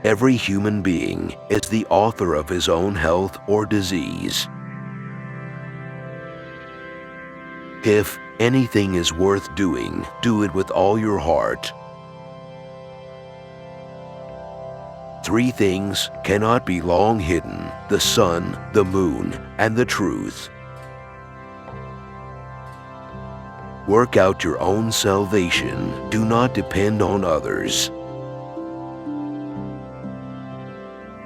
Every human being is the author of his own health or disease. If anything is worth doing, do it with all your heart. Three things cannot be long hidden: the sun, the moon, and the truth. Work out your own salvation. Do not depend on others.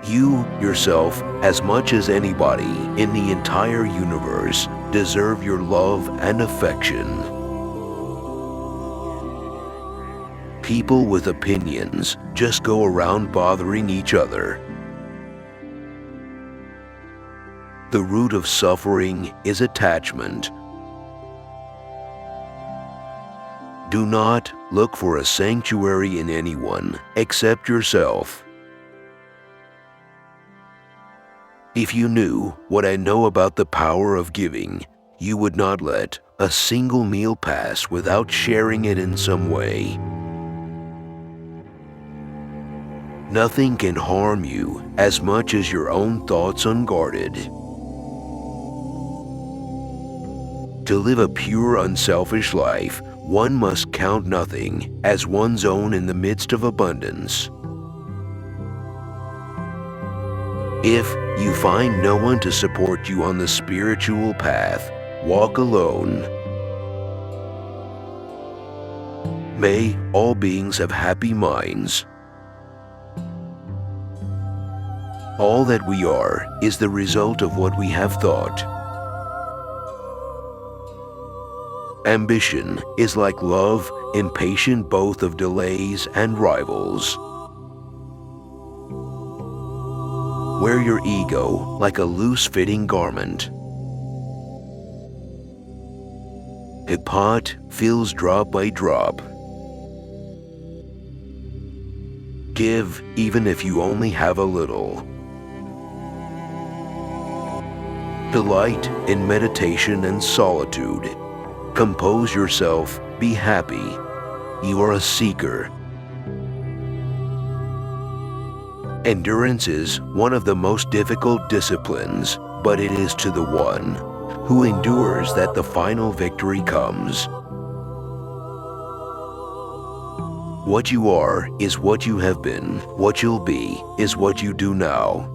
You, yourself, as much as anybody in the entire universe, deserve your love and affection. People with opinions just go around bothering each other. The root of suffering is attachment. Do not look for a sanctuary in anyone except yourself. If you knew what I know about the power of giving, you would not let a single meal pass without sharing it in some way. Nothing can harm you as much as your own thoughts unguarded. To live a pure, unselfish life, one must count nothing as one's own in the midst of abundance. If you find no one to support you on the spiritual path, walk alone. May all beings have happy minds. All that we are is the result of what we have thought. Ambition is like love, impatient both of delays and rivals. Wear your ego like a loose-fitting garment. A pot fills drop by drop. Give even if you only have a little. Delight in meditation and solitude. Compose yourself, be happy. You are a seeker. Endurance is one of the most difficult disciplines, but it is to the one who endures that the final victory comes. What you are is what you have been. What you'll be is what you do now.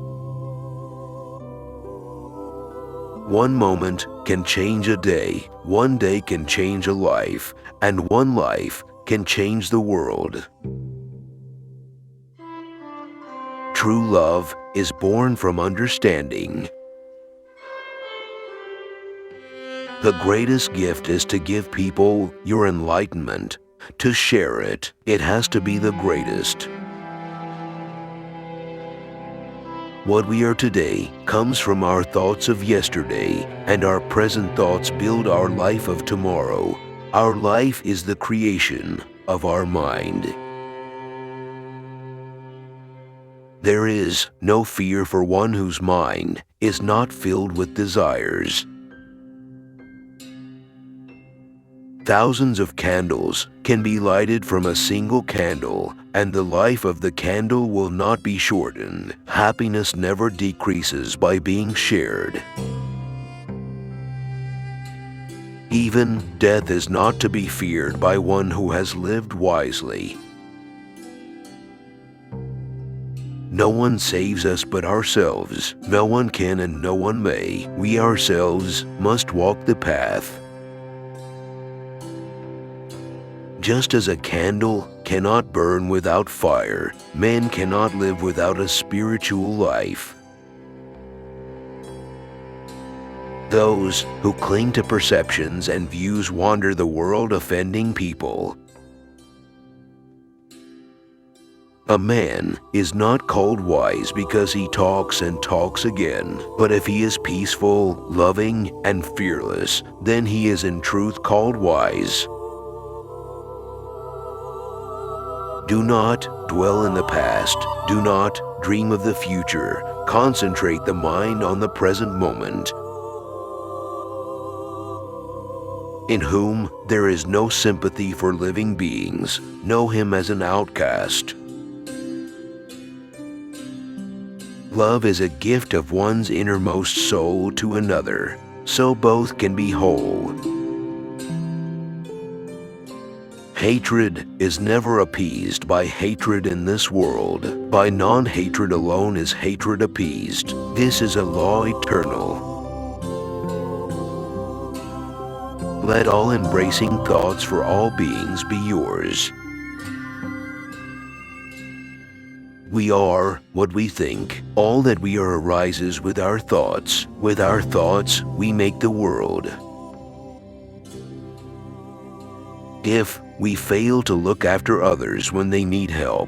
One moment can change a day, one day can change a life, and one life can change the world. True love is born from understanding. The greatest gift is to give people your enlightenment. To share it, it has to be the greatest. What we are today comes from our thoughts of yesterday, and our present thoughts build our life of tomorrow. Our life is the creation of our mind. There is no fear for one whose mind is not filled with desires. Thousands of candles can be lighted from a single candle, and the life of the candle will not be shortened. Happiness never decreases by being shared. Even death is not to be feared by one who has lived wisely. No one saves us but ourselves. No one can and no one may. We ourselves must walk the path. Just as a candle cannot burn without fire, men cannot live without a spiritual life. Those who cling to perceptions and views wander the world offending people. A man is not called wise because he talks and talks again, but if he is peaceful, loving, and fearless, then he is in truth called wise. Do not dwell in the past. Do not dream of the future. Concentrate the mind on the present moment. In whom there is no sympathy for living beings. Know him as an outcast. Love is a gift of one's innermost soul to another, so both can be whole. Hatred is never appeased by hatred in this world. By non-hatred alone is hatred appeased. This is a law eternal. Let all embracing thoughts for all beings be yours. We are what we think. All that we are arises with our thoughts. With our thoughts, we make the world. If we fail to look after others when they need help,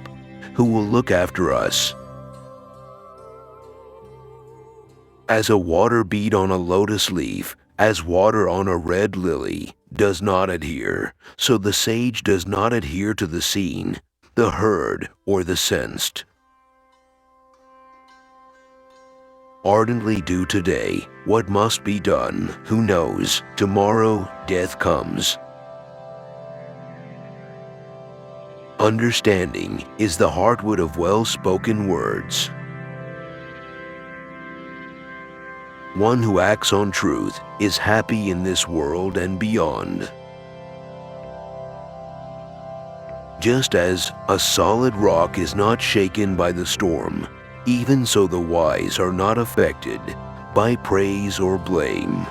who will look after us? As a water bead on a lotus leaf, as water on a red lily, does not adhere, so the sage does not adhere to the seen, the heard, or the sensed. Ardently do today what must be done. Who knows, tomorrow death comes. Understanding is the heartwood of well-spoken words. One who acts on truth is happy in this world and beyond. Just as a solid rock is not shaken by the storm, even so the wise are not affected by praise or blame.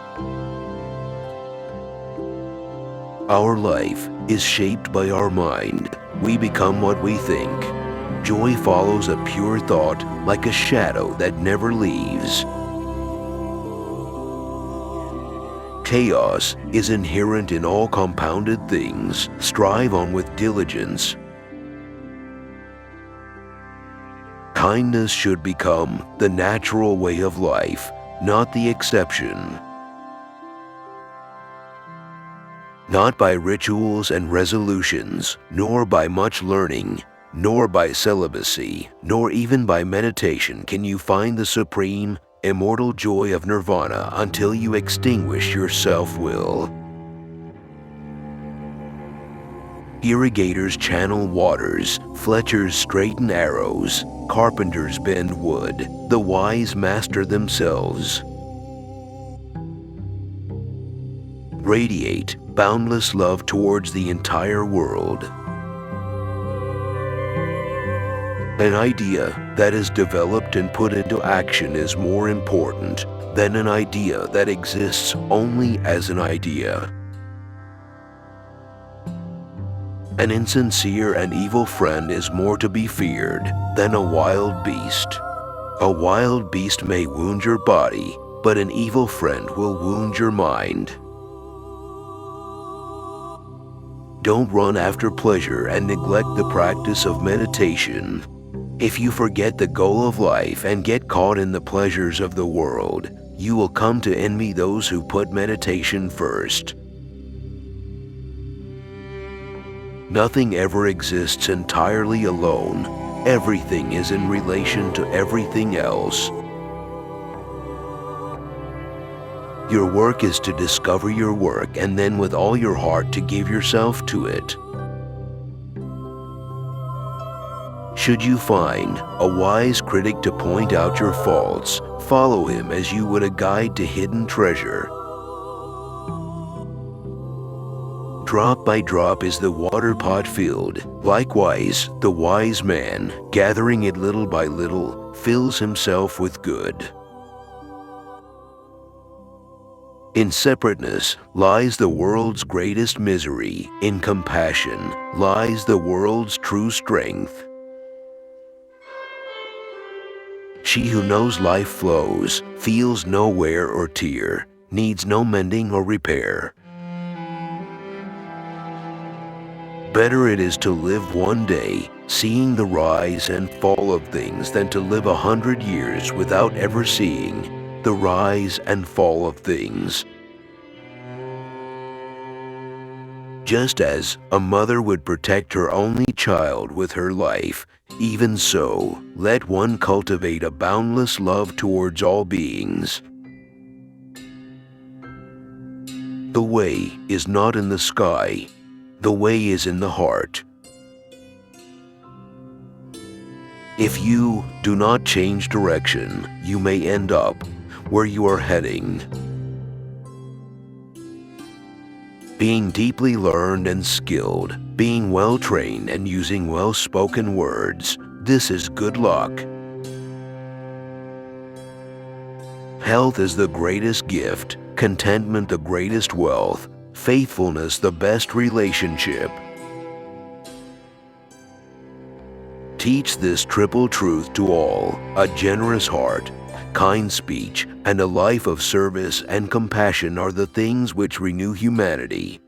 Our life is shaped by our mind. We become what we think. Joy follows a pure thought like a shadow that never leaves. Chaos is inherent in all compounded things. Strive on with diligence. Kindness should become the natural way of life, not the exception. Not by rituals and resolutions, nor by much learning, nor by celibacy, nor even by meditation can you find the supreme, immortal joy of nirvana until you extinguish your self-will. Irrigators channel waters, fletchers straighten arrows, carpenters bend wood, the wise master themselves. Radiate boundless love towards the entire world. An idea that is developed and put into action is more important than an idea that exists only as an idea. An insincere and evil friend is more to be feared than a wild beast. A wild beast may wound your body, but an evil friend will wound your mind. Don't run after pleasure and neglect the practice of meditation. If you forget the goal of life and get caught in the pleasures of the world, you will come to envy those who put meditation first. Nothing ever exists entirely alone. Everything is in relation to everything else. Your work is to discover your work and then with all your heart to give yourself to it. Should you find a wise critic to point out your faults, follow him as you would a guide to hidden treasure. Drop by drop is the water pot filled. Likewise, the wise man, gathering it little by little, fills himself with good. In separateness lies the world's greatest misery. In compassion lies the world's true strength. She who knows life flows, feels no wear or tear, needs no mending or repair. Better it is to live one day, seeing the rise and fall of things, than to live 100 years without ever seeing the rise and fall of things. Just as a mother would protect her only child with her life, even so, let one cultivate a boundless love towards all beings. The way is not in the sky, the way is in the heart. If you do not change direction, you may end up where you are heading. Being deeply learned and skilled, being well-trained and using well-spoken words, this is good luck. Health is the greatest gift, contentment the greatest wealth, faithfulness the best relationship. Teach this triple truth to all: a generous heart, kind speech, and a life of service and compassion are the things which renew humanity.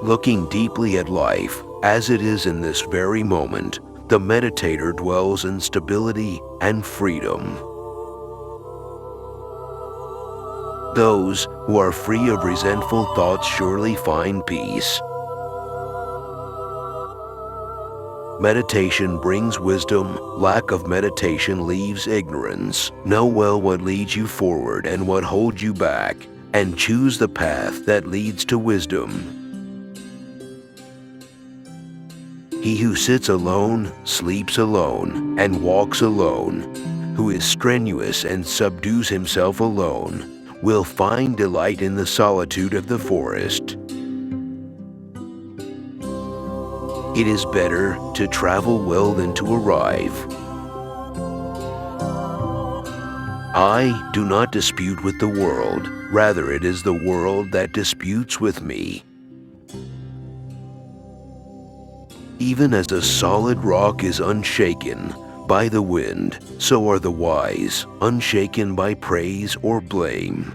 Looking deeply at life as it is in this very moment, the meditator dwells in stability and freedom. Those who are free of resentful thoughts surely find peace. Meditation brings wisdom. Lack of meditation leaves ignorance. Know well what leads you forward and what holds you back, and choose the path that leads to wisdom. He who sits alone, sleeps alone, and walks alone, who is strenuous and subdues himself alone, will find delight in the solitude of the forest. It is better to travel well than to arrive. I do not dispute with the world, rather it is the world that disputes with me. Even as a solid rock is unshaken by the wind, so are the wise, unshaken by praise or blame.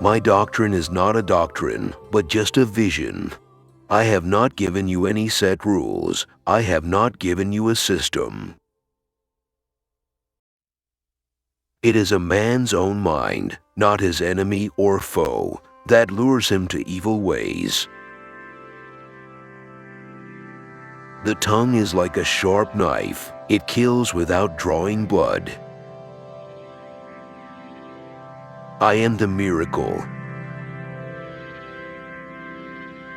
My doctrine is not a doctrine, but just a vision. I have not given you any set rules. I have not given you a system. It is a man's own mind, not his enemy or foe, that lures him to evil ways. The tongue is like a sharp knife. It kills without drawing blood. I am the miracle.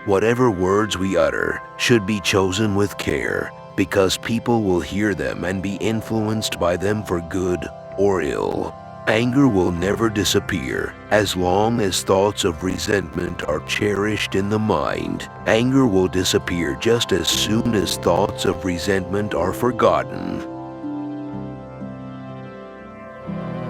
Whatever words we utter should be chosen with care, because people will hear them and be influenced by them for good or ill. Anger will never disappear as long as thoughts of resentment are cherished in the mind. Anger will disappear just as soon as thoughts of resentment are forgotten.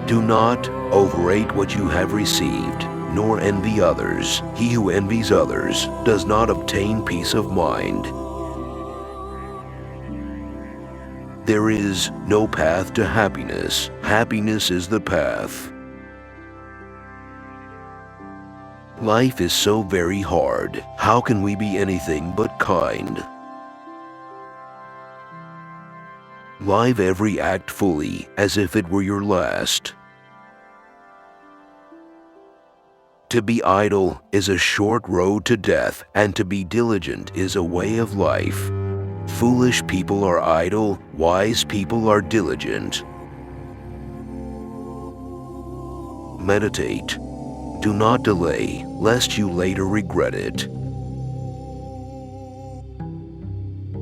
Do not overrate what you have received, nor envy others. He who envies others does not obtain peace of mind. There is no path to happiness. Happiness is the path. Life is so very hard. How can we be anything but kind? Live every act fully, as if it were your last. To be idle is a short road to death, and to be diligent is a way of life. Foolish people are idle, wise people are diligent. Meditate. Do not delay, lest you later regret it.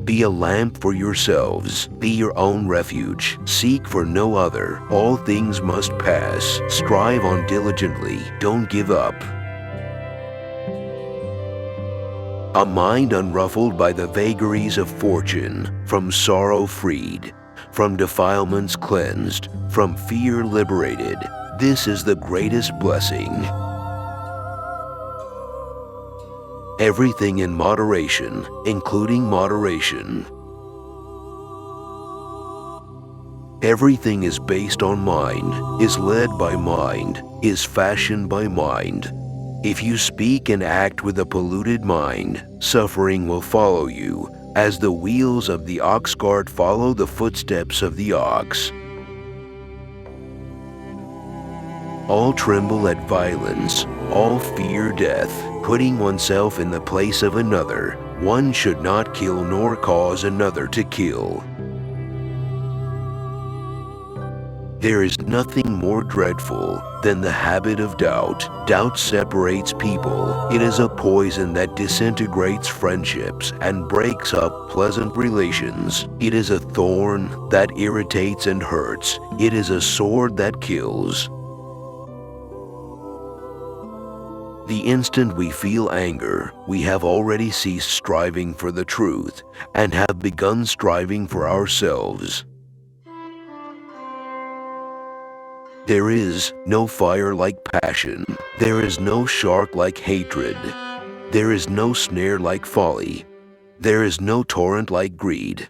Be a lamp for yourselves. Be your own refuge. Seek for no other. All things must pass. Strive on diligently. Don't give up. A mind unruffled by the vagaries of fortune, from sorrow freed, from defilements cleansed, from fear liberated. This is the greatest blessing. Everything in moderation, including moderation. Everything is based on mind, is led by mind, is fashioned by mind. If you speak and act with a polluted mind, suffering will follow you, as the wheels of the ox cart follow the footsteps of the ox. All tremble at violence, all fear death, putting oneself in the place of another. One should not kill nor cause another to kill. There is nothing more dreadful than the habit of doubt. Doubt separates people. It is a poison that disintegrates friendships and breaks up pleasant relations. It is a thorn that irritates and hurts. It is a sword that kills. The instant we feel anger, we have already ceased striving for the truth and have begun striving for ourselves. There is no fire like passion. There is no shark like hatred. There is no snare like folly. There is no torrent like greed.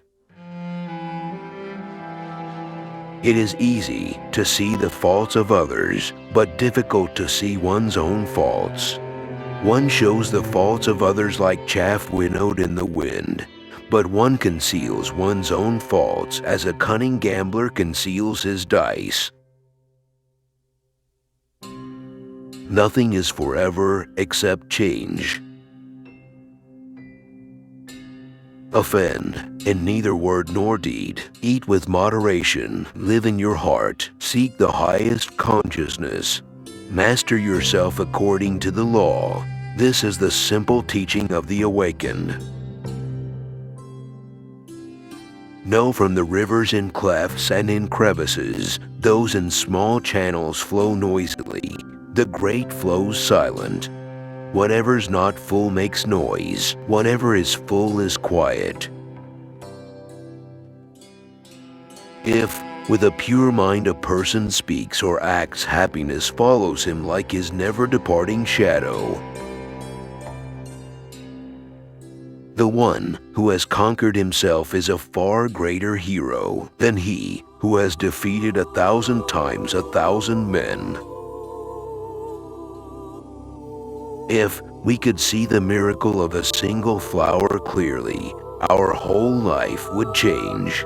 It is easy to see the faults of others, but difficult to see one's own faults. One shows the faults of others like chaff winnowed in the wind, but one conceals one's own faults as a cunning gambler conceals his dice. Nothing is forever except change. Offend in neither word nor deed. Eat with moderation. Live in your heart. Seek the highest consciousness. Master yourself according to the law. This is the simple teaching of the awakened. Know from the rivers in clefts and in crevices, those in small channels flow noisily. The great flows silent. Whatever's not full makes noise. Whatever is full is quiet. If, with a pure mind a person speaks or acts, happiness follows him like his never-departing shadow. The one who has conquered himself is a far greater hero than he who has defeated 1,000 times 1,000 men. If we could see the miracle of a single flower clearly, our whole life would change.